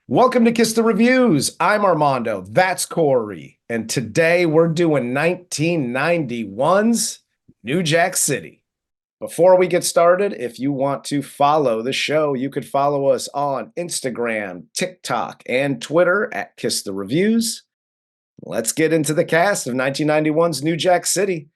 Welcome to Kiss the Reviews. I'm Armando. That's Corey. And today we're doing 1991's New Jack City. Before we get started, if you want to follow the show, you could follow us on Instagram, TikTok, and Twitter at Kiss the Reviews. Let's get into the cast of 1991's New Jack City.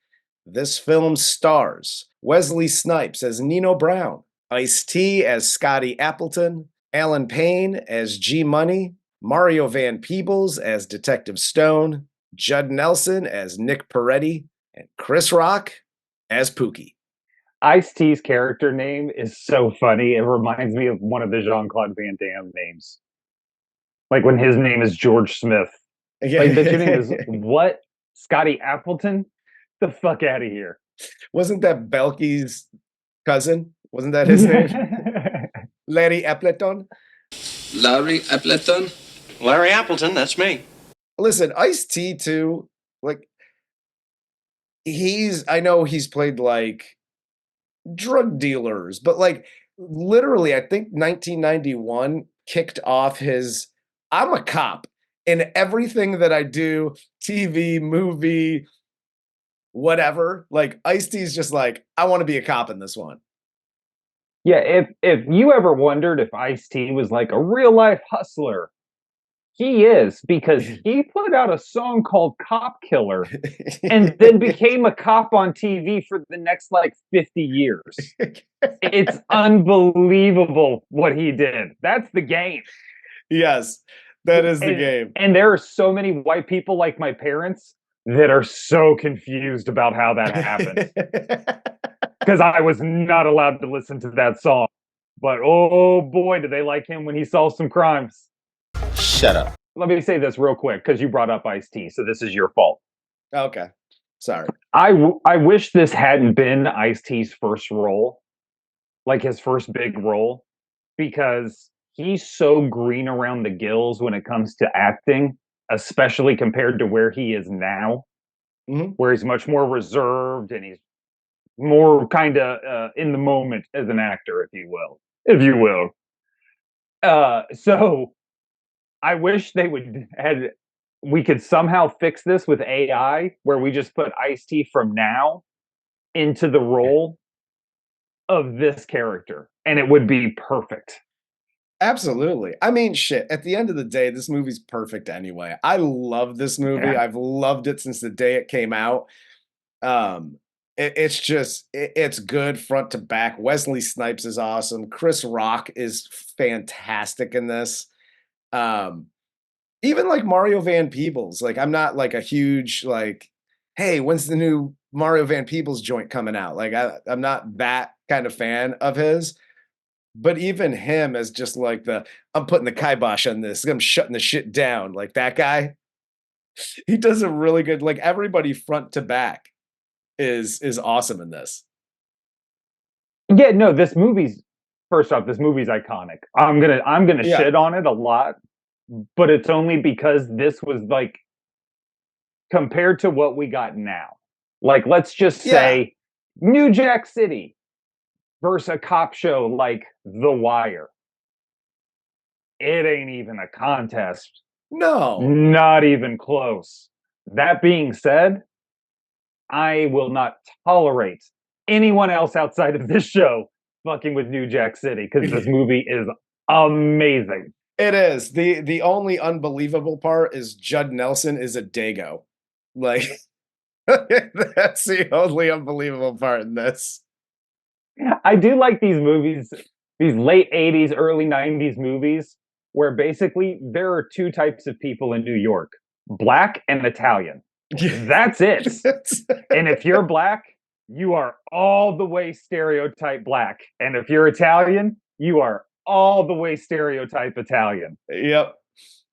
This film stars Wesley Snipes as Nino Brown, Ice-T as Scotty Appleton, Alan Payne as G Money, Mario Van Peebles as Detective Stone, Judd Nelson as Nick Peretti, and Chris Rock as Pookie. Ice-T's character name is so funny. It reminds me of one of the Jean-Claude Van Damme names. Like when his name is George Smith. Like that your name is what? Scotty Appleton? The fuck out of here. Wasn't that Belky's cousin? Wasn't that his name? Larry Appleton? Larry Appleton? Larry Appleton, that's me. Listen, Ice-T too, like I know he's played like drug dealers, but like literally I think 1991 kicked off his I'm a cop in everything that I do, TV, movie, whatever. Like Ice-T's just like, I want to be a cop in this one. Yeah, if you ever wondered if Ice-T was like a real life hustler, he is, because he put out a song called Cop Killer and then became a cop on TV for the next like 50 years. It's unbelievable what he did. That's the game. Yes, that is the game. And there are so many white people like my parents that are so confused about how that happened. Because I was not allowed to listen to that song. But oh boy, did they like him when he solved some crimes. Shut up. Let me say this real quick, because you brought up Ice-T, so this is your fault. Okay, sorry. I wish this hadn't been Ice-T's first role, like his first big role, because he's so green around the gills when it comes to acting, especially compared to where he is now, where he's much more reserved and he's more kind of in the moment as an actor, if you will. So I wish we could somehow fix this with AI, where we just put Ice-T from now into the role of this character, and it would be perfect. Absolutely. I mean, shit, at the end of the day, this movie's perfect anyway. I love this movie. Yeah. I've loved it since the day it came out. It's good front to back. Wesley Snipes is awesome. Chris Rock is fantastic in this. Even like Mario Van Peebles. Like, I'm not like a huge like, hey, when's the new Mario Van Peebles joint coming out? Like, I'm not that kind of fan of his. But even him as just like I'm putting the kibosh on this. I'm shutting the shit down. Like that guy, he does a really good. Like everybody front to back is awesome in this. Yeah, no, this movie's iconic. I'm gonna shit on it a lot, but it's only because this was like compared to what we got now. Like, let's just say New Jack City versus a cop show like The Wire. It ain't even a contest. No. Not even close. That being said, I will not tolerate anyone else outside of this show fucking with New Jack City, because this movie is amazing. It is. The only unbelievable part is Judd Nelson is a Dago. Like, that's the only unbelievable part in this. I do like these movies, these late 80s, early 90s movies, where basically there are two types of people in New York, black and Italian. That's it. And if you're black, you are all the way stereotype black. And if you're Italian, you are all the way stereotype Italian. Yep.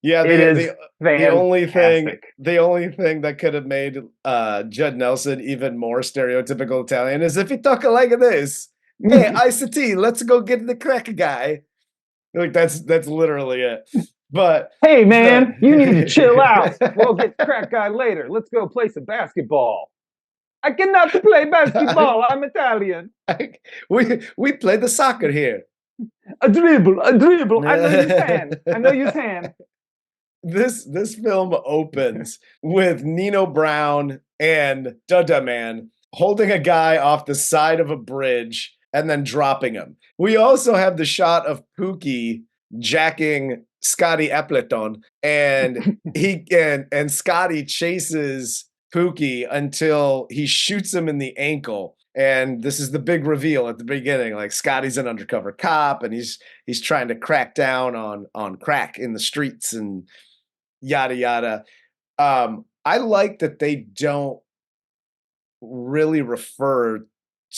Yeah, the only thing that could have made Judd Nelson even more stereotypical Italian is if he talk like this. Hey, Ice-T, let's go get the crack guy. Like that's literally it. But hey man, you need to chill out. We'll get the crack guy later. Let's go play some basketball. I cannot play basketball. I'm Italian. We play the soccer here. A dribble. I know you can. This film opens with Nino Brown and Dada Man holding a guy off the side of a bridge and then dropping him. We also have the shot of Pookie jacking Scotty Appleton, and and Scotty chases Pookie until he shoots him in the ankle. And this is the big reveal at the beginning. Like, Scotty's an undercover cop, and he's trying to crack down on crack in the streets and yada yada. I like that they don't really refer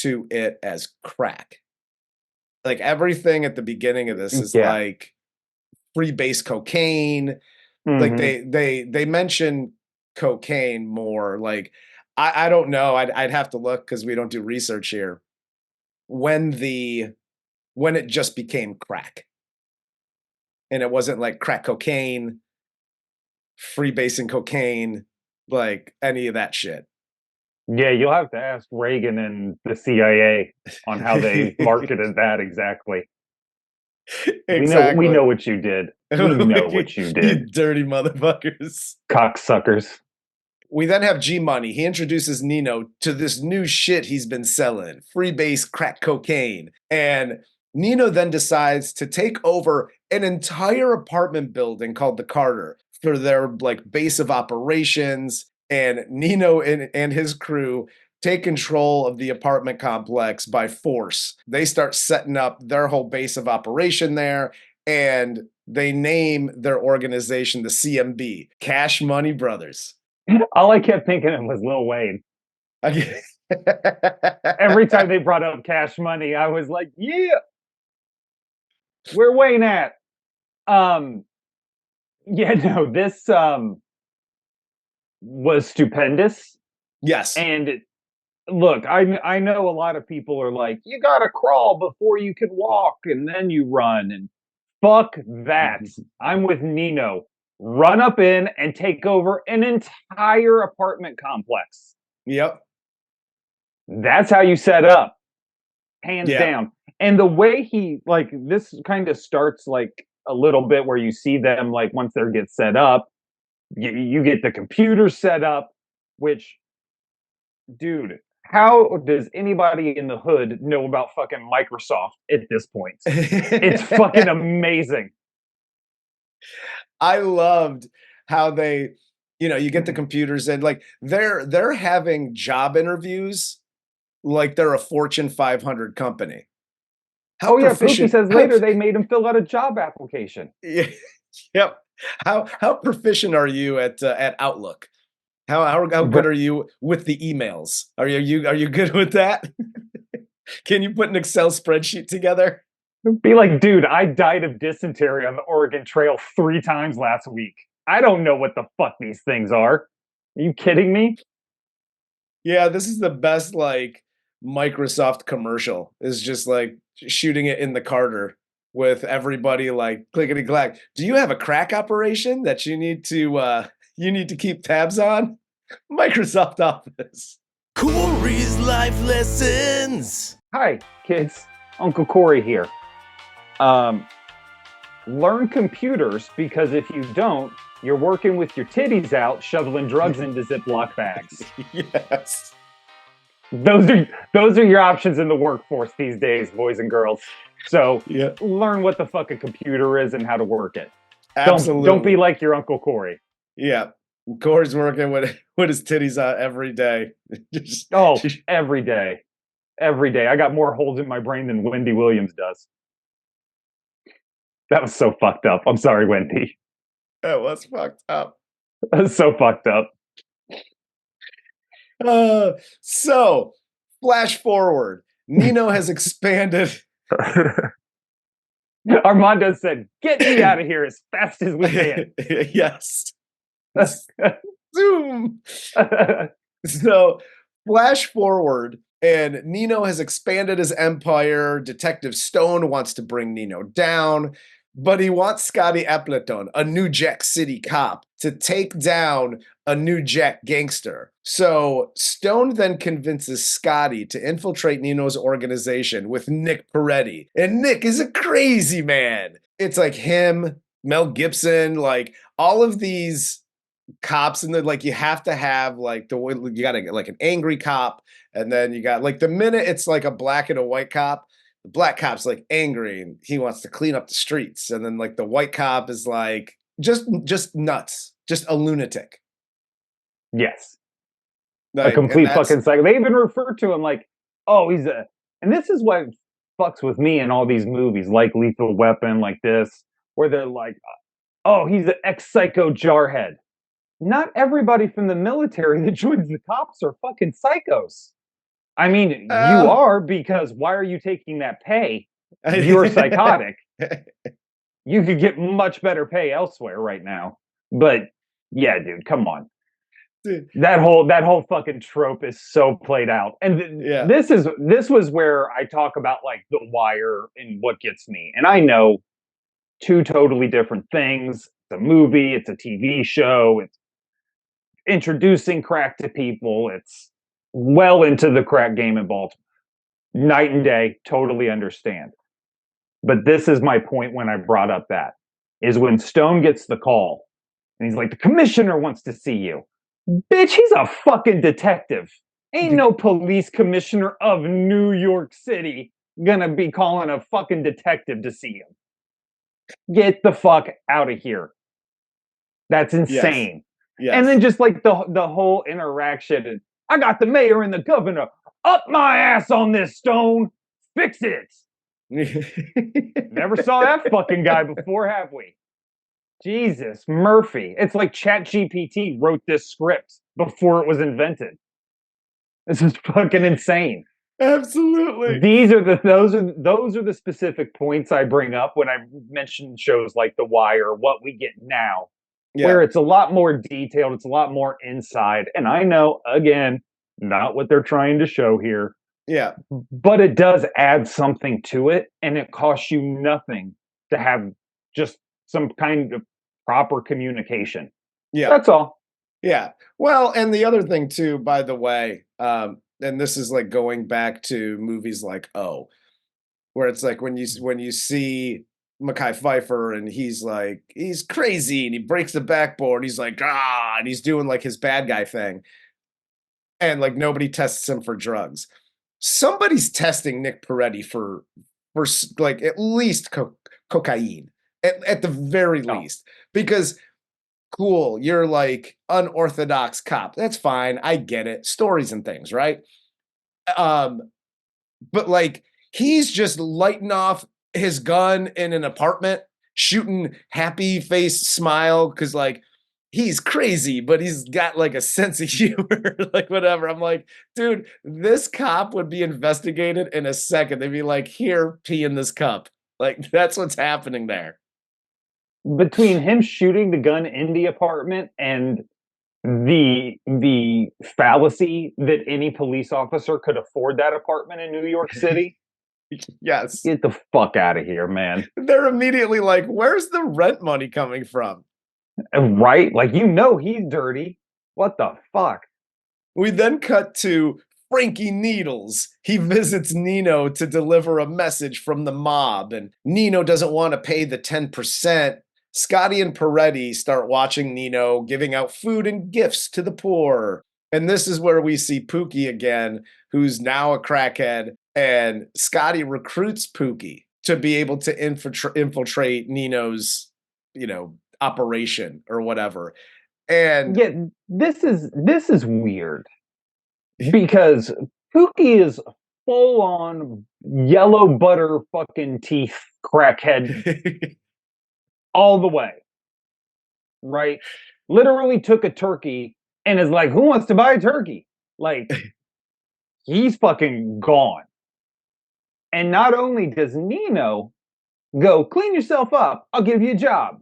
to it as crack. Like, everything at the beginning of this is like free base cocaine. Like, they mention cocaine more. Like, I don't know. I'd have to look because we don't do research here. When it just became crack, and it wasn't like crack cocaine, freebasing cocaine, like any of that shit. Yeah, you'll have to ask Reagan and the CIA on how they marketed that exactly. Exactly. We know what you did. We know what you did. You dirty motherfuckers. Cocksuckers. We then have G Money. He introduces Nino to this new shit he's been selling, freebase crack cocaine. And Nino then decides to take over an entire apartment building called the Carter for their like base of operations. And Nino and his crew take control of the apartment complex by force. They start setting up their whole base of operation there, and they name their organization the CMB, Cash Money Brothers. All I kept thinking of was Lil Wayne. Every time they brought up Cash Money, I was like, yeah, where Wayne at? This was stupendous. Yes. And look, I know a lot of people are like, you gotta crawl before you can walk, and then you run, and fuck that. I'm with Nino. Run up in and take over an entire apartment complex. Yep. That's how you set up. Hands down. And the way he, like, this kind of starts like a little bit where you see them, like, once they get set up, you get the computer set up, which, dude, how does anybody in the hood know about fucking Microsoft at this point? It's fucking amazing. I loved how they, you get the computers and like they're having job interviews like they're a Fortune 500 company. Pookie says later they made him fill out a job application. Yeah. Yep. How proficient are you at Outlook? How good are you with the emails? Are you good with that? Can you put an Excel spreadsheet together? Be like, dude, I died of dysentery on the Oregon Trail 3 times last week. I don't know what the fuck these things are. Are you kidding me? Yeah, this is the best, like, Microsoft commercial. Is just like shooting it in the Carter with everybody like clickety clack. Do you have a crack operation that you need to keep tabs on? Microsoft Office. Corey's life lessons. Hi, kids. Uncle Corey here. Learn computers, because if you don't, you're working with your titties out, shoveling drugs into Ziploc bags. Yes. Those are your options in the workforce these days, boys and girls. So learn what the fuck a computer is and how to work it. Absolutely. Don't be like your Uncle Corey. Yeah. Corey's working with his titties out every day. Every day. Every day. I got more holes in my brain than Wendy Williams does. That was so fucked up. I'm sorry, Wendy. That was fucked up. That was so fucked up. So, flash forward. Nino has expanded. Armando said, get me out of here as fast as we can. Yes. Zoom. So, flash forward. And Nino has expanded his empire. Detective Stone wants to bring Nino down. but he wants Scotty Appleton, a New Jack City cop, to take down a New Jack gangster. So Stone then convinces Scotty to infiltrate Nino's organization with Nick Peretti. And Nick is a crazy man. It's like him, Mel Gibson, like all of these cops, and like you have to have like you gotta get like an angry cop, and then you got like the minute it's like a black and a white cop, the black cop's like angry and he wants to clean up the streets, and then like the white cop is like just nuts, just a lunatic. Yes. Like, a complete fucking psycho. They even refer to him like, oh, he's a, and this is what fucks with me in all these movies, like Lethal Weapon, like this, where they're like, oh, he's an ex-psycho jarhead. Not everybody from the military that joins the cops are fucking psychos. I mean, you are, because why are you taking that pay? You're psychotic. You could get much better pay elsewhere right now. But yeah, dude, come on. Dude. That whole fucking trope is so played out. And this was where I talk about like The Wire and what gets me. And I know two totally different things. It's a movie, it's a TV show, it's introducing crack to people, it's well into the crack game in Baltimore. Night and day, totally understand. But this is my point when I brought up that, is when Stone gets the call, and he's like, the commissioner wants to see you. Bitch, he's a fucking detective. Ain't no police commissioner of New York City gonna be calling a fucking detective to see him. Get the fuck out of here. That's insane. Yes. Yes. And then just like the whole interaction, I got the mayor and the governor up my ass on this, Stone. Fix it. Never saw that fucking guy before, have we? Jesus, Murphy. It's like ChatGPT wrote this script before it was invented. This is fucking insane. Absolutely. Those are the specific points I bring up when I mention shows like The Wire, what we get now. Yeah. Where it's a lot more detailed, it's a lot more inside. And I know, again, not what they're trying to show here. Yeah. But it does add something to it, and it costs you nothing to have just some kind of proper communication. Yeah. That's all. Yeah. Well, and the other thing too, by the way, and this is like going back to movies like where it's like when you see Mekhi Phifer and he's crazy and he breaks the backboard, he's like, and he's doing like his bad guy thing. And like nobody tests him for drugs. Somebody's testing Nick Peretti for like at least cocaine at the very least, because cool, you're like unorthodox cop. That's fine. I get it. Stories and things, right? But like he's just lighting off his gun in an apartment, shooting happy face smile because like he's crazy, but he's got like a sense of humor, like whatever. I'm like, dude, this cop would be investigated in a second. They'd be like, here, pee in this cup. Like that's what's happening there. Between him shooting the gun in the apartment and the fallacy that any police officer could afford that apartment in New York City. Yes. Get the fuck out of here, man. They're immediately like, where's the rent money coming from? Right? Like, he's dirty. What the fuck? We then cut to Frankie Needles. He visits Nino to deliver a message from the mob, and Nino doesn't want to pay the 10%. Scotty and Peretti start watching Nino giving out food and gifts to the poor. And this is where we see Pookie again, who's now a crackhead, and Scotty recruits Pookie to be able to infiltrate Nino's, operation or whatever. And yeah, this is weird because Pookie is full on yellow butter fucking teeth crackhead all the way, right? Literally took a turkey and is like, who wants to buy a turkey? Like, he's fucking gone. And not only does Nino go, clean yourself up, I'll give you a job.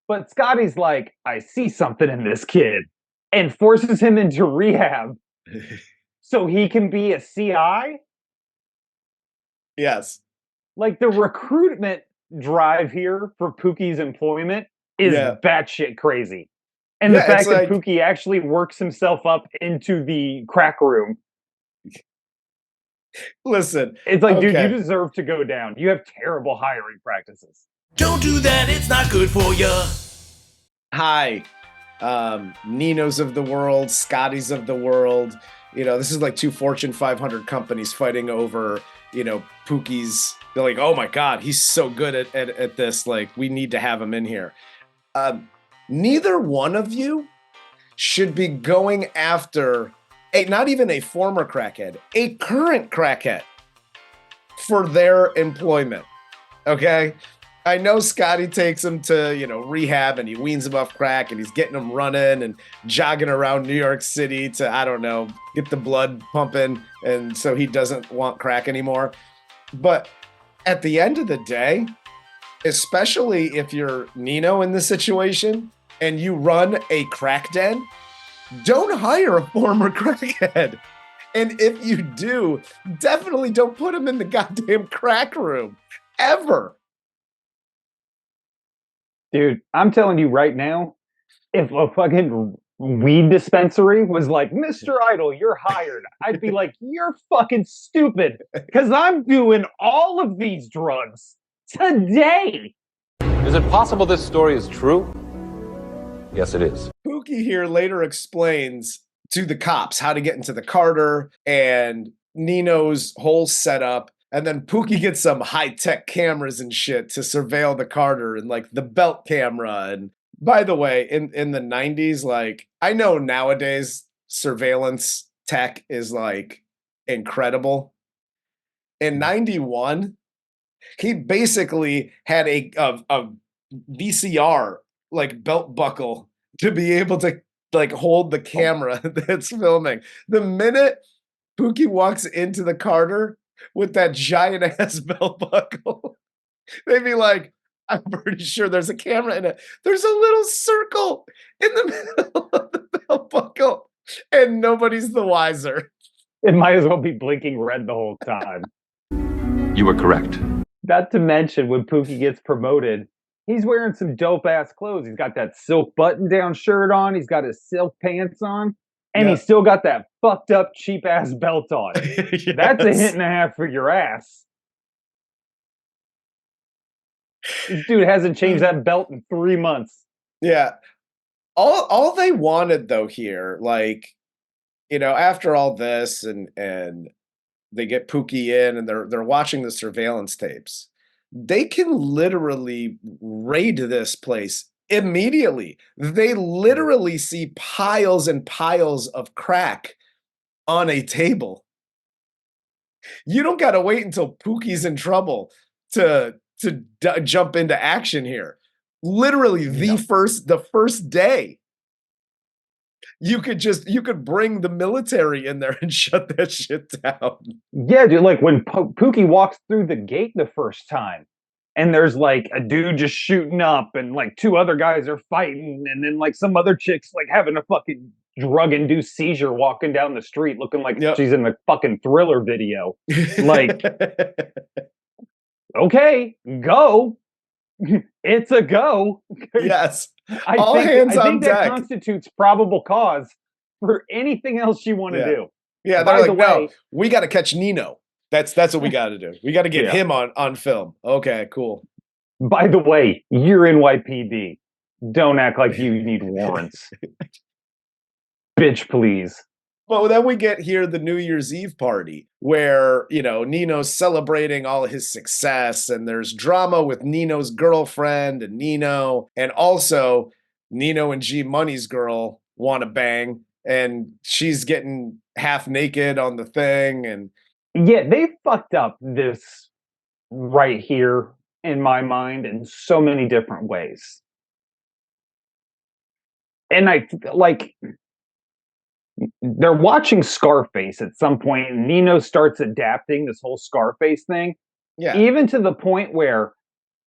But Scotty's like, I see something in this kid, and forces him into rehab so he can be a CI? Yes. Like, the recruitment drive here for Pookie's employment is batshit crazy. And the fact that Pookie actually works himself up into the crack room. Listen. It's like, dude, you deserve to go down. You have terrible hiring practices. Don't do that. It's not good for you. Hi. Ninos of the world, Scotties of the world. You know, this is like 2 Fortune 500 companies fighting over, you know, Pookie's. They're like, oh my God, he's so good at this. Like, we need to have him in here. Neither one of you should be going after not even a former crackhead, a current crackhead for their employment. Okay? I know Scotty takes him to, you know, rehab and he weans him off crack and he's getting him running and jogging around New York City to, I don't know, get the blood pumping. And so he doesn't want crack anymore. But at the end of the day, especially if you're Nino in this situation and you run a crack den, don't hire a former crackhead. And if you do, definitely don't put him in the goddamn crack room. Ever. Dude, I'm telling you right now, if a fucking weed dispensary was like, Mr. Idol, you're hired, I'd be like, you're fucking stupid, because I'm doing all of these drugs today. Is it possible this story is true? Yes, it is. Pookie here later explains to the cops how to get into the Carter and Nino's whole setup. And then Pookie gets some high-tech cameras and shit to surveil the Carter and like the belt camera. And by the way, in the 90s, like, I know nowadays surveillance tech is like incredible. In 91, he basically had a VCR like belt buckle to be able to like hold the camera that's filming. The minute Pookie walks into the Carter with that giant ass belt buckle, they'd be like, I'm pretty sure there's a camera in it. There's a little circle in the middle of the belt buckle, and nobody's the wiser. It might as well be blinking red the whole time. You were correct. Not to mention, when Pookie gets promoted, he's wearing some dope ass clothes. He's got that silk button down shirt on. He's got his silk pants on. And he's still got that fucked up cheap ass belt on. Yes. That's a hint and a half for your ass. This dude hasn't changed that belt in 3 months. Yeah. All they wanted though here, like, you know, after all this and they get Pookie in and they're watching the surveillance tapes, they can literally raid this place immediately. They literally see piles and piles of crack on a table. You don't got to wait until Pookie's in trouble to jump into action here. Literally the first day. You could bring the military in there and shut that shit down. Yeah, dude, like when Pookie walks through the gate the first time, and there's like a dude just shooting up, and like 2 other guys are fighting, and then like some other chick's like having a fucking drug-induced seizure walking down the street looking like she's in a fucking Thriller video. Like, okay, go. It's a go. Yes. I think that constitutes probable cause for anything else you want to do. Yeah, they're like, no, we got to catch Nino. That's what we got to do. We got to get him on film. Okay, cool. By the way, you're NYPD. Don't act like you need warrants. Bitch, please. But then we get here the New Year's Eve party where, you know, Nino's celebrating all of his success and there's drama with Nino's girlfriend and Nino. And also Nino and G Money's girl want to bang and she's getting half naked on the thing. And yeah, they fucked up this right here in my mind in so many different ways. And I like... they're watching Scarface at some point, and Nino starts adapting this whole Scarface thing. Yeah. Even to the point where,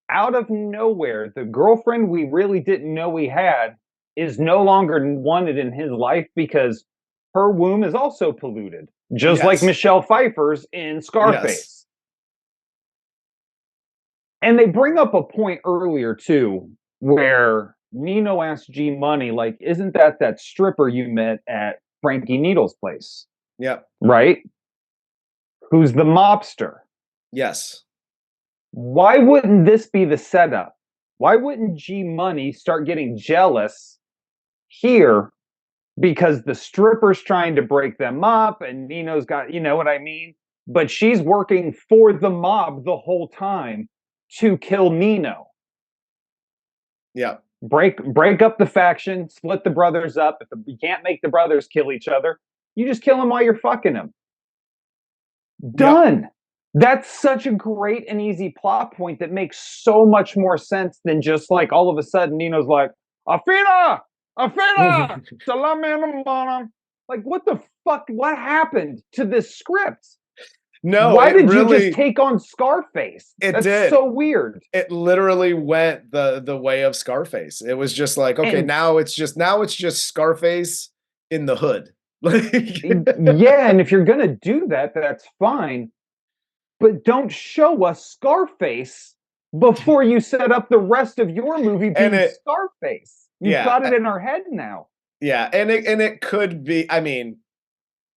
out of nowhere, the girlfriend we really didn't know we had is no longer wanted in his life because her womb is also polluted, just like Michelle Pfeiffer's in Scarface. Yes. And they bring up a point earlier too, where Nino asks G Money, like, isn't that stripper you met at Frankie Needle's place? Yep. Right? Who's the mobster? Yes. Why wouldn't this be the setup? Why wouldn't G Money start getting jealous here because the stripper's trying to break them up and Nino's got, you know what I mean? But she's working for the mob the whole time to kill Nino. Yeah. Break up the faction, split the brothers up. If you can't make the brothers kill each other, you just kill them while you're fucking them. Done. Yep. That's such a great and easy plot point that makes so much more sense than just like all of a sudden Nino's like, Afina! Salami in the bottom. Like, what the fuck? What happened to this script? No, why did you just take on Scarface? That's so weird. It literally went the way of Scarface. It was just like, okay, now it's just Scarface in the hood. Yeah, and if you're gonna do that, that's fine. But don't show us Scarface before you set up the rest of your movie being Scarface. You've got it in our head now. Yeah, and it could be. I mean,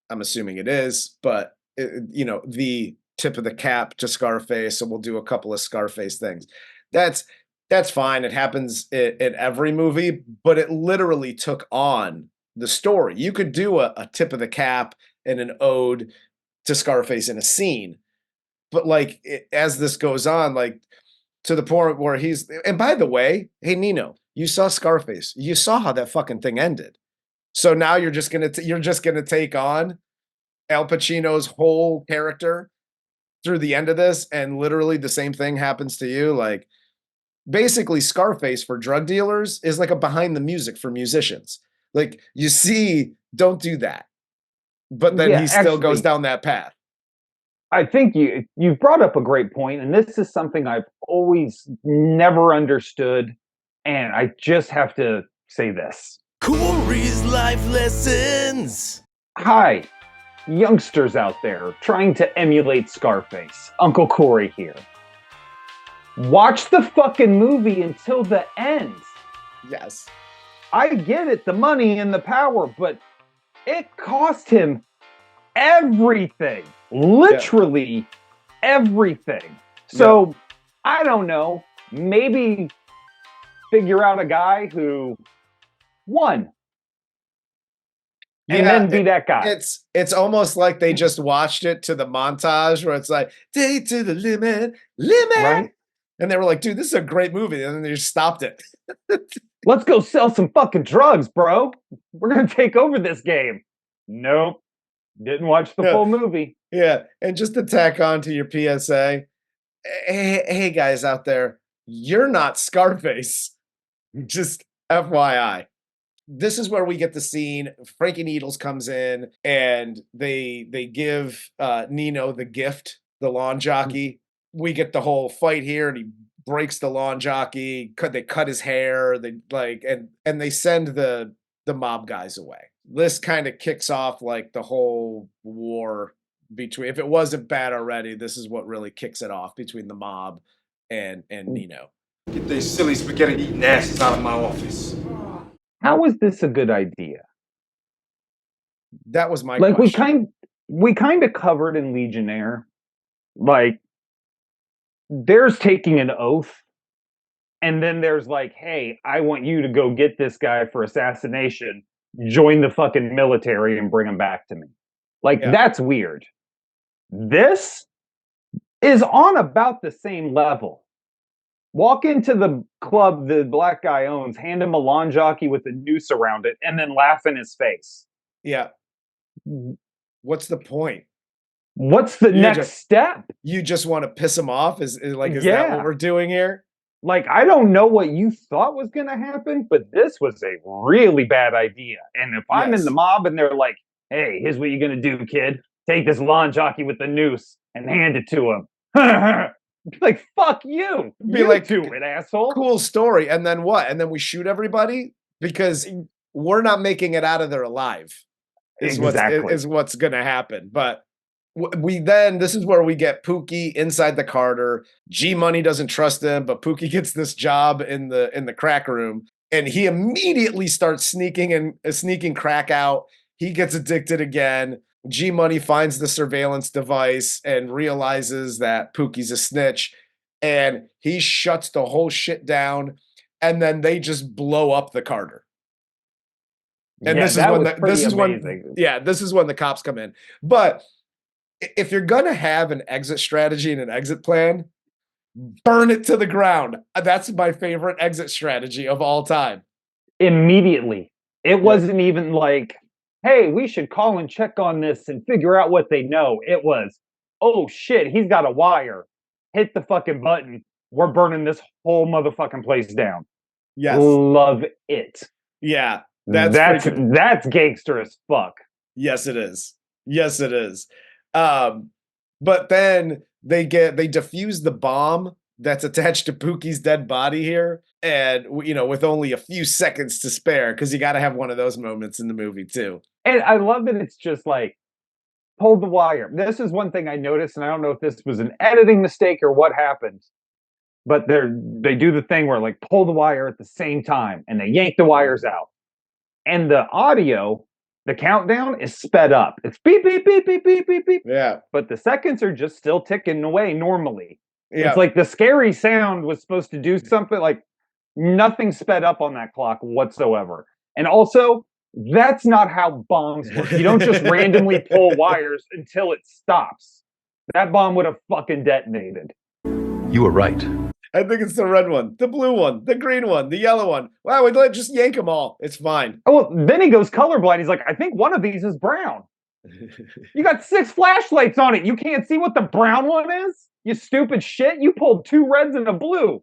I'm assuming it is, but the tip of the cap to Scarface, so we'll do a couple of Scarface things. That's fine. It happens in every movie, but it literally took on the story. You could do a tip of the cap and an ode to Scarface in a scene, but like as this goes on, like to the point where and by the way, hey Nino, you saw Scarface. You saw how that fucking thing ended. So now you're just gonna take on Al Pacino's whole character through the end of this, and literally the same thing happens to you. Like basically Scarface for drug dealers is like a behind the music for musicians. Like you see, don't do that. But then he still goes down that path. I think you've brought up a great point, and this is something I've always never understood, and I just have to say this. Corey's life lessons. Hi, youngsters out there trying to emulate Scarface. Uncle Corey here. Watch the fucking movie until the end. Yes. I get it, the money and the power, but it cost him everything. Literally everything. So, I don't know, maybe figure out a guy who won. And then be that guy. It's almost like they just watched it to the montage where it's like, day to the limit. Right? And they were like, dude, this is a great movie. And then they just stopped it. Let's go sell some fucking drugs, bro. We're going to take over this game. Nope. Didn't watch the full movie. Yeah. And just to tack on to your PSA, hey guys out there, you're not Scarface. Just FYI. This is where we get the scene. Frankie Needles comes in and they give Nino the gift, the lawn jockey. We get the whole fight here, and he breaks the lawn jockey. They cut his hair. They and they send the mob guys away. This kind of kicks off like the whole war between. If it wasn't bad already, this is what really kicks it off between the mob and Nino. Get these silly spaghetti eating asses out of my office. How is this a good idea? That was my question. We kind of covered in Legionnaire, like there's taking an oath, and then there's like, hey, I want you to go get this guy for assassination, join the fucking military and bring him back to me. Like that's weird. This is on about the same level. Walk into the club the black guy owns, hand him a lawn jockey with a noose around it, and then laugh in his face. Yeah. What's the point? What's the next step? You just want to piss him off? Is that what we're doing here? Like, I don't know what you thought was going to happen, but this was a really bad idea. And if I'm in the mob and they're like, hey, here's what you're going to do, kid. Take this lawn jockey with the noose and hand it to him. Like, fuck you. Be like, do it, asshole. Cool story. And then what? And then we shoot everybody because we're not making it out of there alive. Is what's going to happen. But This is where we get Pookie inside the Carter. G Money doesn't trust him, but Pookie gets this job in the crack room, and he immediately starts sneaking crack out. He gets addicted again. G Money finds the surveillance device and realizes that Pookie's a snitch, and he shuts the whole shit down. And then they just blow up the Carter. And this is when the cops come in. But if you're going to have an exit strategy and an exit plan, burn it to the ground. That's my favorite exit strategy of all time. Immediately. It wasn't even like, hey, we should call and check on this and figure out what they know. It was, oh shit, he's got a wire. Hit the fucking button. We're burning this whole motherfucking place down. Yes. Love it. Yeah. That's gangster as fuck. Yes, it is. Yes, it is. But then they defuse the bomb that's attached to Pookie's dead body here, and with only a few seconds to spare, because you got to have one of those moments in the movie too. And I love that it's just like, pull the wire. This is one thing I noticed, and I don't know if this was an editing mistake or what happened, but they do the thing where like pull the wire at the same time, and they yank the wires out, and the audio. The countdown is sped up. It's beep, beep, beep, beep, beep, beep, beep. Yeah. But the seconds are just still ticking away normally. Yeah. It's like the scary sound was supposed to do something, like nothing sped up on that clock whatsoever. And also, that's not how bombs work. You don't just randomly pull wires until it stops. That bomb would have fucking detonated. You were right. I think it's the red one, the blue one, the green one, the yellow one. Wow, we'd just yank them all. It's fine. Oh, well, then he goes colorblind. He's like, I think one of these is brown. You got 6 flashlights on it. You can't see what the brown one is? You stupid shit. You pulled 2 reds and a blue.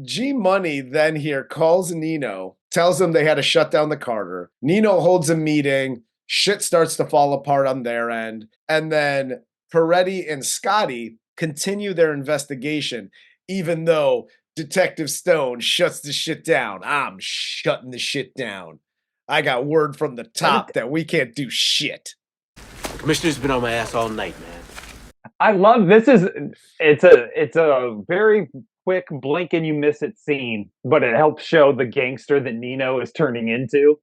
G Money then here calls Nino, tells him they had to shut down the Carter. Nino holds a meeting. Shit starts to fall apart on their end. And then Peretti and Scotty continue their investigation. Even though Detective Stone shuts the shit down, I'm shutting the shit down. I got word from the top that we can't do shit. The commissioner's been on my ass all night, man. I love this. It's a very quick blink and you miss it scene, but it helps show the gangster that Nino is turning into,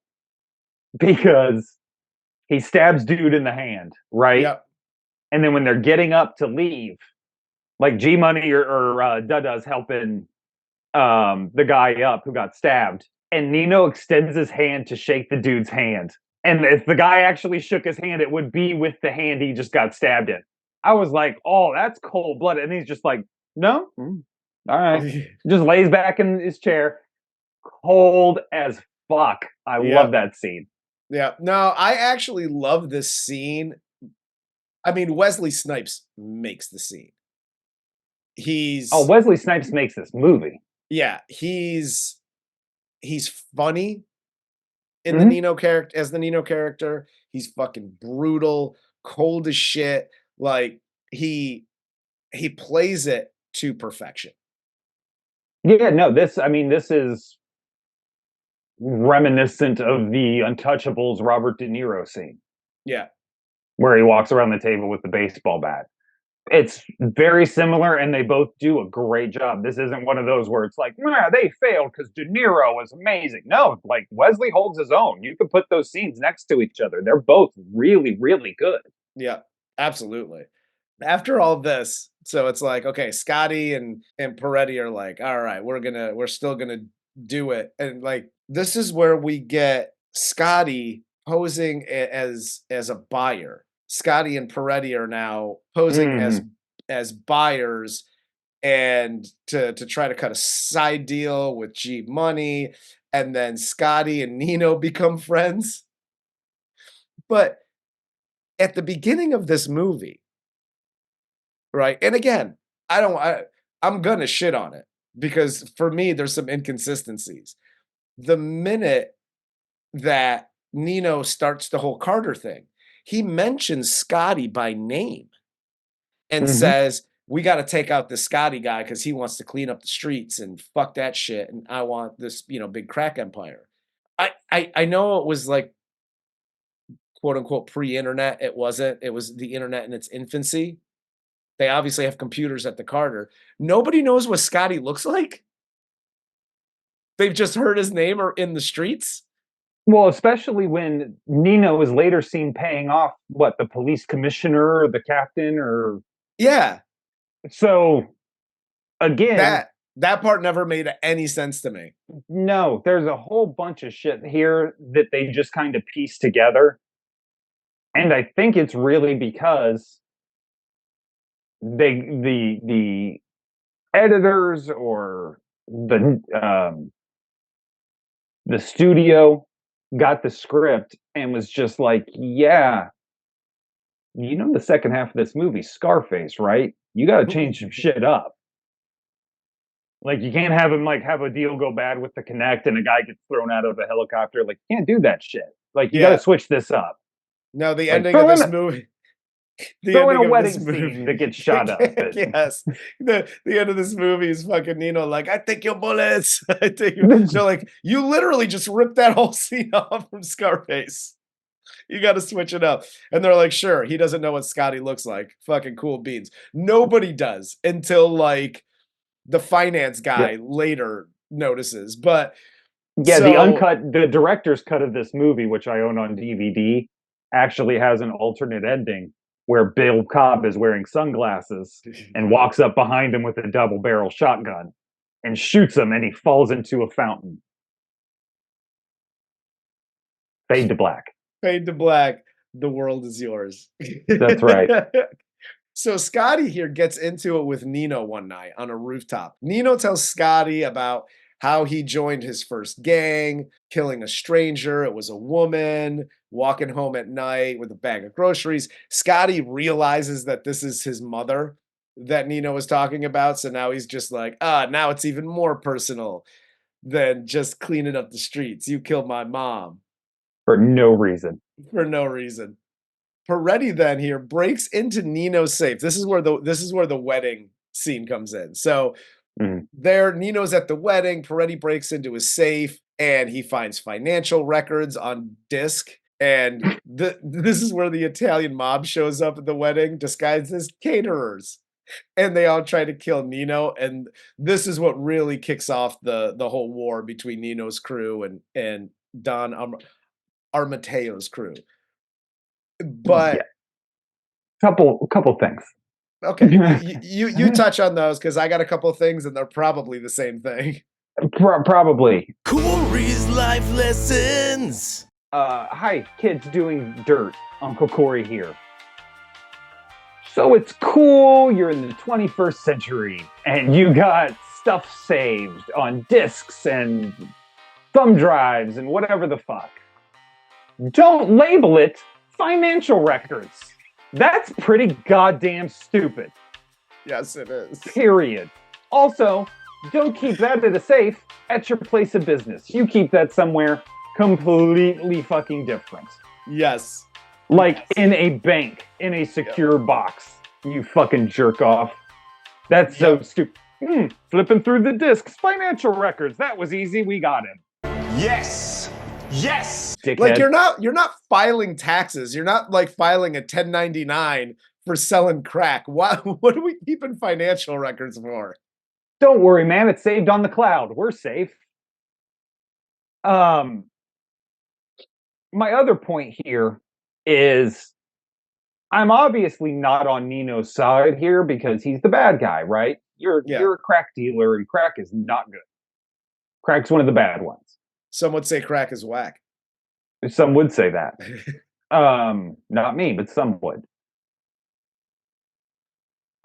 because he stabs dude in the hand, right? Yep. And then when they're getting up to leave, like G Money or Dada's helping the guy up who got stabbed, and Nino extends his hand to shake the dude's hand. And if the guy actually shook his hand, it would be with the hand he just got stabbed in. I was like, oh, that's cold blooded. And he's just like, no, all right. Just lays back in his chair, cold as fuck. I love that scene. Yeah, no, I actually love this scene. I mean, Wesley Snipes makes the scene. Wesley Snipes makes this movie. Yeah, he's funny in the Nino character as the Nino character. He's fucking brutal, cold as shit. Like he plays it to perfection. Yeah, no, this is reminiscent of the Untouchables Robert De Niro scene. Yeah. Where he walks around the table with the baseball bat. It's very similar, and they both do a great job. This isn't one of those where it's like, nah, they failed because De Niro was amazing. No, like Wesley holds his own. You can put those scenes next to each other. They're both really, really good. Yeah, absolutely. After all this, so it's like, okay, Scotty and Peretti are like, all right, we're still gonna do it. And like, this is where we get Scotty posing as a buyer. Scotty and Peretti are now posing as buyers, and to try to cut a side deal with G Money, and then Scotty and Nino become friends. But at the beginning of this movie, right? And again, I'm gonna shit on it because for me there's some inconsistencies. The minute that Nino starts the whole Carter thing, he mentions Scotty by name and says, we got to take out this Scotty guy because he wants to clean up the streets and fuck that shit. And I want this, big crack empire. I know it was like quote unquote pre-internet. It wasn't. It was the internet in its infancy. They obviously have computers at the Carter. Nobody knows what Scotty looks like. They've just heard his name or in the streets. Well, especially when Nino is later seen paying off the police commissioner or the captain or yeah. So again, that part never made any sense to me. No, there's a whole bunch of shit here that they just kind of piece together. And I think it's really because the editors or the studio got the script and was just like, yeah, the second half of this movie, Scarface, right? You got to change some shit up. Like, you can't have him have a deal go bad with the Connect and a guy gets thrown out of a helicopter. Like, you can't do that shit. Like, you got to switch this up. No, the ending of this movie. Throw in a wedding scene that gets shot up. Yes. The end of this movie is fucking Nino like, I take your bullets. I take your... They're like, you literally just ripped that whole scene off from Scarface. You got to switch it up. And they're like, sure, he doesn't know what Scotty looks like. Fucking cool beans. Nobody does until the finance guy later notices. But the director's cut of this movie, which I own on DVD, actually has an alternate ending where Bill Cobb is wearing sunglasses and walks up behind him with a double-barrel shotgun and shoots him, and he falls into a fountain. Fade to black. Fade to black. The world is yours. That's right. So Scotty here gets into it with Nino one night on a rooftop. Nino tells Scotty about how he joined his first gang, killing a stranger. It was a woman, walking home at night with a bag of groceries. Scotty realizes that this is his mother that Nino was talking about. So now he's just like, now it's even more personal than just cleaning up the streets. You killed my mom. For no reason. For no reason. Peretti then here breaks into Nino's safe. This is where the wedding scene comes in. So there, Nino's at the wedding. Peretti breaks into his safe and he finds financial records on disc. And this is where the Italian mob shows up at the wedding, disguised as caterers. And they all try to kill Nino. And this is what really kicks off the whole war between Nino's crew and Don Armateo's crew. But couple things. Okay, you touch on those because I got a couple of things and they're probably the same thing. Probably. Corey's life lessons. Hi, kids doing dirt. Uncle Corey here. So it's cool. You're in the 21st century and you got stuff saved on discs and thumb drives and whatever the fuck. Don't label it financial records. That's pretty goddamn stupid. Yes, it is. Period. Also, don't keep that in a safe at your place of business. You keep that somewhere completely fucking different. Yes. In a bank, in a secure box. You fucking jerk off. That's so stupid. Flipping through the discs. Financial records. That was easy. We got him. Yes. Yes. Dickhead. You're not filing taxes. You're not filing a 1099 for selling crack. What are we keeping financial records for? Don't worry, man. It's saved on the cloud. We're safe. My other point here is I'm obviously not on Nino's side here because he's the bad guy, right? You're a crack dealer and crack is not good. Crack's one of the bad ones. Some would say crack is whack. Some would say that. Not me, but some would.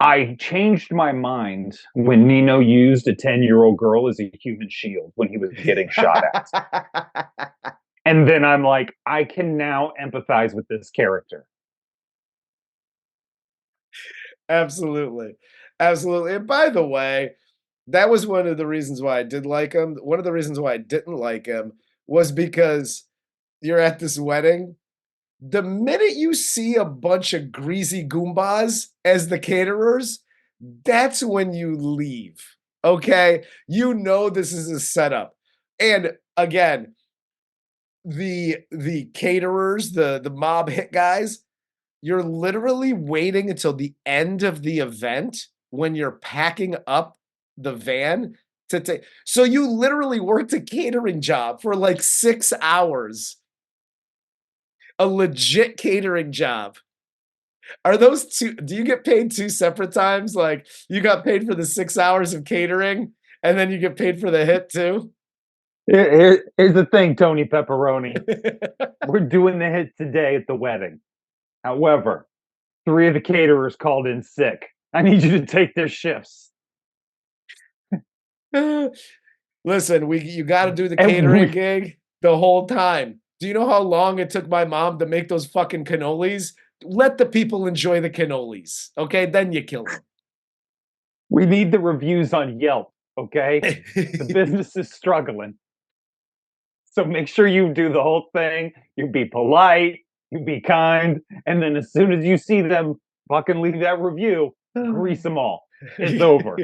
I changed my mind when Nino used a 10-year-old girl as a human shield when he was getting shot at. And then I'm like, I can now empathize with this character. Absolutely. Absolutely. And by the way, that was one of the reasons why I did like him. One of the reasons why I didn't like him was because you're at this wedding. The minute you see a bunch of greasy Goombas as the caterers, that's when you leave. Okay? You know this is a setup. And again, the caterers, the mob hit guys, you're literally waiting until the end of the event when you're packing up the van to take. So you literally worked a catering job for like 6 hours. A legit catering job. Are those two? Do you get paid two separate times? Like you got paid for the 6 hours of catering and then you get paid for the hit too? Here's the thing, Tony Pepperoni. We're doing the hit today at the wedding. However, 3 of the caterers called in sick. I need you to take their shifts. Listen, you got to do the catering gig the whole time. Do you know how long it took my mom to make those fucking cannolis? Let the people enjoy the cannolis, okay? Then you kill them. We need the reviews on Yelp, okay? The business is struggling. So make sure you do the whole thing. You be polite, you be kind, and then as soon as you see them fucking leave that review, grease them all. It's over.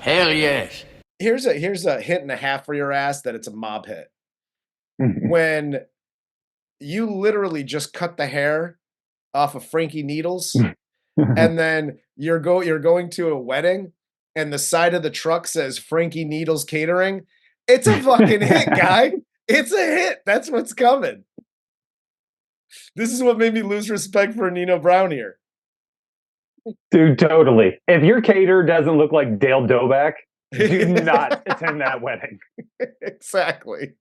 Hell yes. Here's a hint and a half for your ass that it's a mob hit. When you literally just cut the hair off of Frankie Needles, and then you're going to a wedding, and the side of the truck says Frankie Needles Catering. It's a fucking hit, guy. It's a hit. That's what's coming. This is what made me lose respect for Nino Brown here. Dude, totally. If your caterer doesn't look like Dale Doback, do not attend that wedding. Exactly.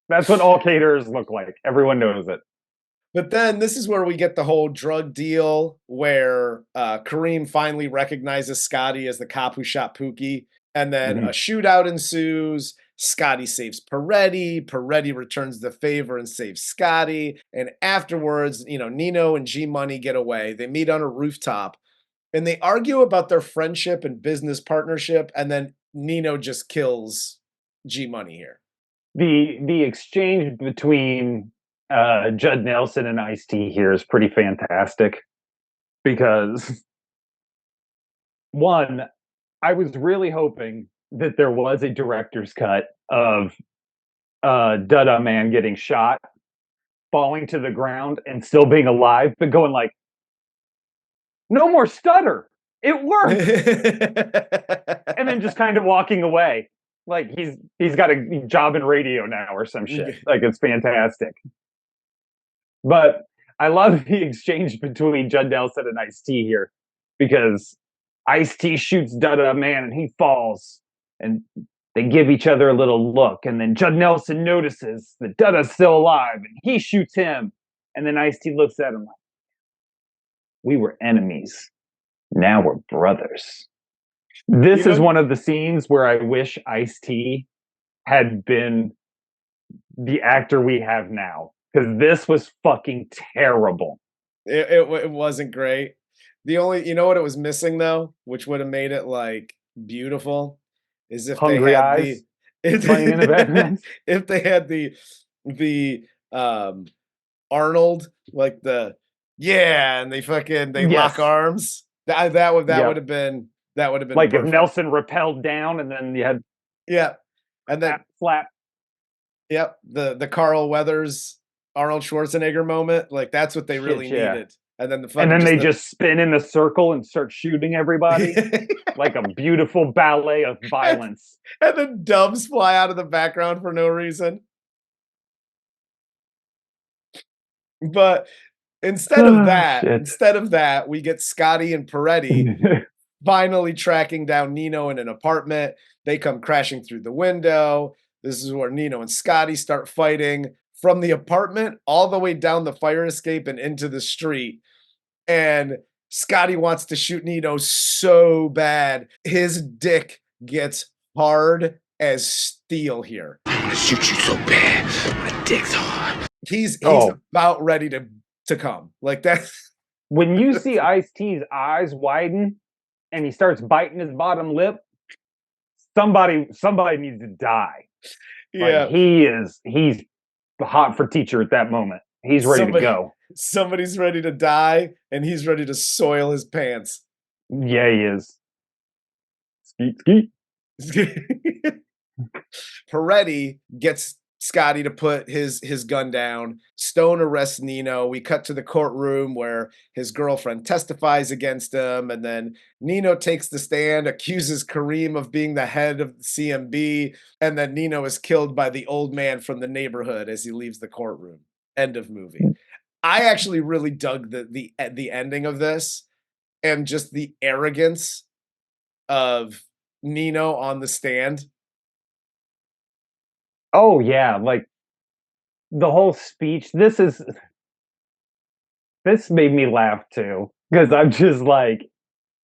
That's what all caterers look like. Everyone knows it. But then this is where we get the whole drug deal where Kareem finally recognizes Scotty as the cop who shot Pookie. And then a shootout ensues. Scotty saves Peretti. Peretti returns the favor and saves Scotty. And afterwards, Nino and G Money get away. They meet on a rooftop and they argue about their friendship and business partnership. And then Nino just kills G Money here. The exchange between Judd Nelson and Ice-T here is pretty fantastic because, one, I was really hoping that there was a director's cut of Dada Man getting shot, falling to the ground, and still being alive, but going like, no more stutter. It worked. And then just kind of walking away. Like he's got a job in radio now or some shit. Like it's fantastic. But I love the exchange between Judd Nelson and Ice-T here because Ice-T shoots Dada Man and he falls and they give each other a little look. And then Judd Nelson notices that Dada's still alive and he shoots him. And then Ice-T looks at him like, we were enemies. Now we're brothers. This is one of the scenes where I wish Ice-T had been the actor we have now. Because this was fucking terrible. It wasn't great. The only, you know what it was missing though, which would have made it like beautiful, is if Hungry they had Eyes playing in the background. If they had the Arnold, like and they lock arms. That would have been like perfect. If Nelson rappelled down and then you had and then slap. Yep, the Carl Weathers Arnold Schwarzenegger moment, like that's what they really needed. And then they just spin in a circle and start shooting everybody like a beautiful ballet of violence. And then doves fly out of the background for no reason. But instead of that, we get Scotty and Peretti finally tracking down Nino in an apartment. They come crashing through the window. This is where Nino and Scotty start fighting from the apartment all the way down the fire escape and into the street. And Scotty wants to shoot Nino so bad. His dick gets hard as steel here. I want to shoot you so bad. My dick's hard. He's about ready to come. Like that. When you see Ice-T's eyes widen and he starts biting his bottom lip, somebody needs to die. Yeah. Like he's hot for teacher at that moment. He's ready to go. Somebody's ready to die, and he's ready to soil his pants. Yeah, he is. Skeet, skeet. Peretti gets Scotty to put his gun down. Stone arrests Nino. We cut to the courtroom where his girlfriend testifies against him, and then Nino takes the stand, accuses Kareem of being the head of the CMB, and then Nino is killed by the old man from the neighborhood as he leaves the courtroom. End of movie. I actually really dug the ending of this and just the arrogance of Nino on the stand. Oh yeah, like the whole speech. This made me laugh too, because I'm just like,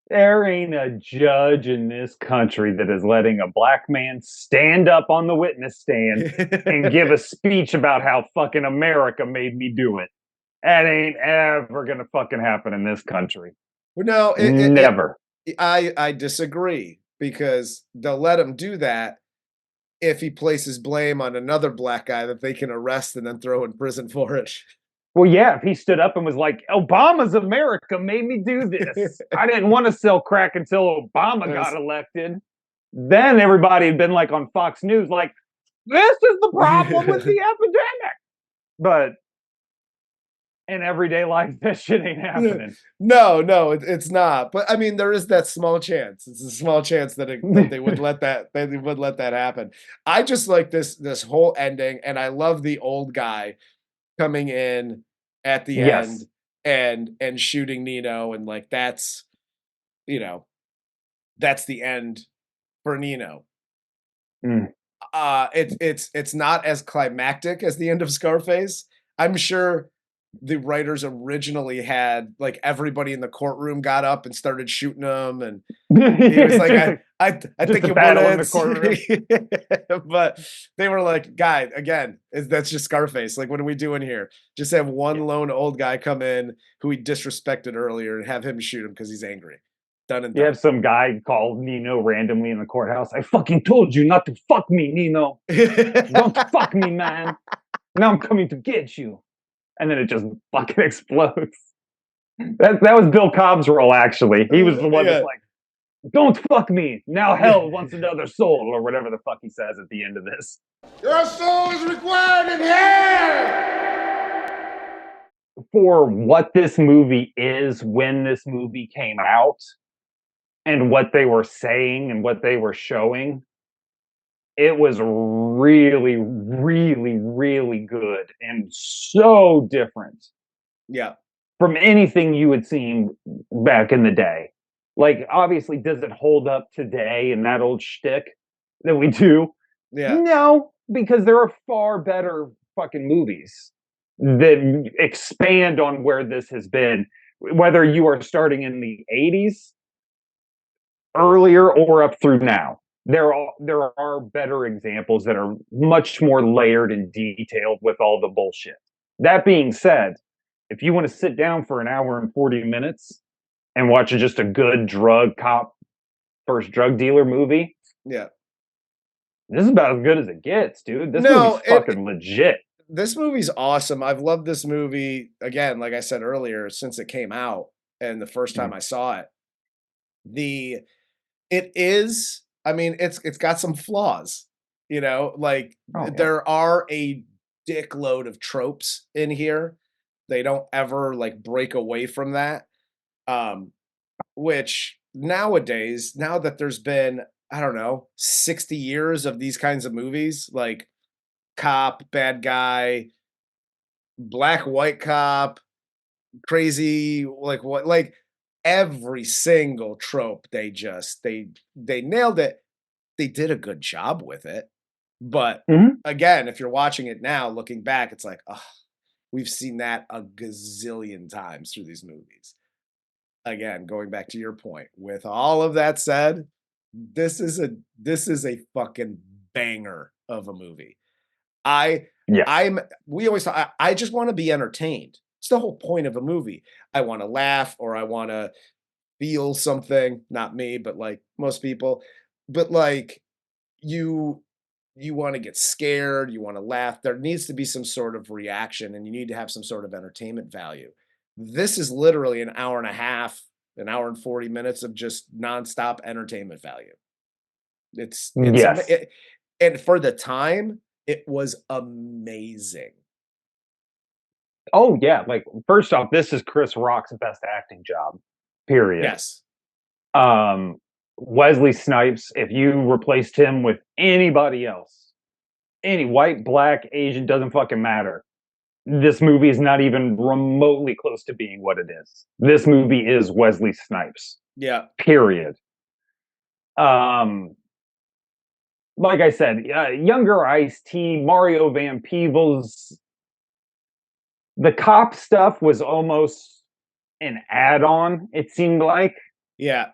there ain't a judge in this country that is letting a black man stand up on the witness stand and give a speech about how fucking America made me do it. That ain't ever gonna fucking happen in this country. No, never. I disagree, because they'll let him do that if he places blame on another black guy that they can arrest and then throw in prison for it. Well, yeah, if he stood up and was like, Obama's America made me do this. I didn't want to sell crack until Obama got elected. Then everybody had been like on Fox News, like, this is the problem with the epidemic. But in everyday life, that shit ain't happening. No, it's not. But I mean, there is that small chance. It's a small chance that they would let that happen. I just like this whole ending, and I love the old guy coming in at the end and shooting Nino, and like that's the end for Nino. It's not as climactic as the end of Scarface. I'm sure the writers originally had like everybody in the courtroom got up and started shooting him, and he was like, I think you battle in the courtroom. But they were like, guy, again, that's just Scarface. Like, what are we doing here? Just have one lone old guy come in who he disrespected earlier and have him shoot him because he's angry. Done and done. You have some guy called Nino randomly in the courthouse. I fucking told you not to fuck me, Nino. Don't fuck me, man. Now I'm coming to get you. And then it just fucking explodes. That was Bill Cobb's role, actually. He was the one that's like, don't fuck me. Now hell wants another soul, or whatever the fuck he says at the end of this. Your soul is required in hell! For what this movie is, when this movie came out, and what they were saying and what they were showing, it was really, really, really good and so different. Yeah. From anything you had seen back in the day. Like, obviously, does it hold up today in that old shtick that we do? Yeah. No, because there are far better fucking movies that expand on where this has been. Whether you are starting in the 80s, earlier, or up through now. There are better examples that are much more layered and detailed with all the bullshit. That being said, if you want to sit down for an hour and 40 minutes and watch just a good drug cop first drug dealer movie, yeah, this is about as good as it gets, dude. This movie's fucking legit. This movie's awesome. I've loved this movie, again, like I said earlier, since it came out and the first time I saw it. It's got some flaws, like there are a dickload of tropes in here. They don't ever like break away from that. Which nowadays, now that there's been, 60 years of these kinds of movies, like cop, bad guy, black, white cop, crazy, like every single trope, they nailed it. They did a good job with it. But again, if you're watching it now, looking back, it's like, we've seen that a gazillion times through these movies. Again, going back to your point, with all of that said, this is a fucking banger of a movie. We always thought, I just want to be entertained. It's the whole point of a movie. I want to laugh, or I want to feel something. Not me, but like most people. But like you want to get scared, you want to laugh. There needs to be some sort of reaction, and you need to have some sort of entertainment value. This is literally an hour and a half, an hour and 40 minutes of just nonstop entertainment value. And for the time, It was amazing. Oh yeah, like first off, this is Chris Rock's best acting job. Period. Yes. Wesley Snipes, if you replaced him with anybody else, any white, black, Asian, doesn't fucking matter. This movie is not even remotely close to being what it is. This movie is Wesley Snipes. Yeah. Period. Like I said, younger Ice-T, Mario Van Peebles. The cop stuff was almost an add-on, it seemed like. Yeah.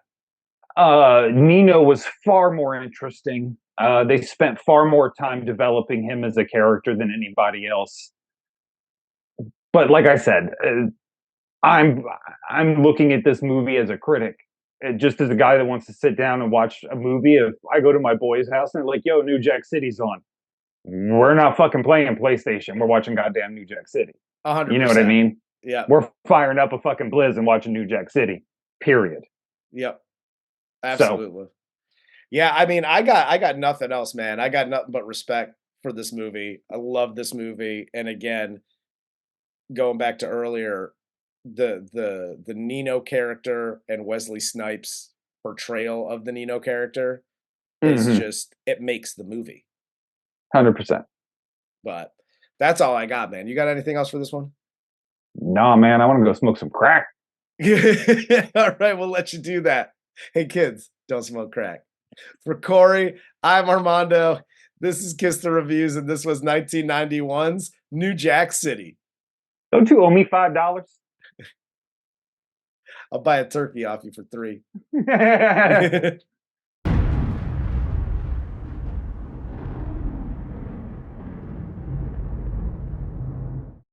Nino was far more interesting. They spent far more time developing him as a character than anybody else. But like I said, I'm looking at this movie as a critic, just as a guy that wants to sit down and watch a movie. If I go to my boys' house and they're like, "Yo, New Jack City's on," we're not fucking playing PlayStation. We're watching goddamn New Jack City. 100%. You know what I mean? Yeah. We're firing up a fucking Blizz and watching New Jack City. Period. Yep. Absolutely. Yeah, I mean, I got nothing else, man. I got nothing but respect for this movie. I love this movie. And again, going back to earlier, the Nino character and Wesley Snipes' portrayal of the Nino character is just, it makes the movie. 100%. But that's all I got, man. You got anything else for this one? Nah, man, I want to go smoke some crack. All right, we'll let you do that. Hey, kids, don't smoke crack. For Corey, I'm Armando. This is Kiss the Reviews, and this was 1991's New Jack City. Don't you owe me $5? I'll buy a turkey off you for $3.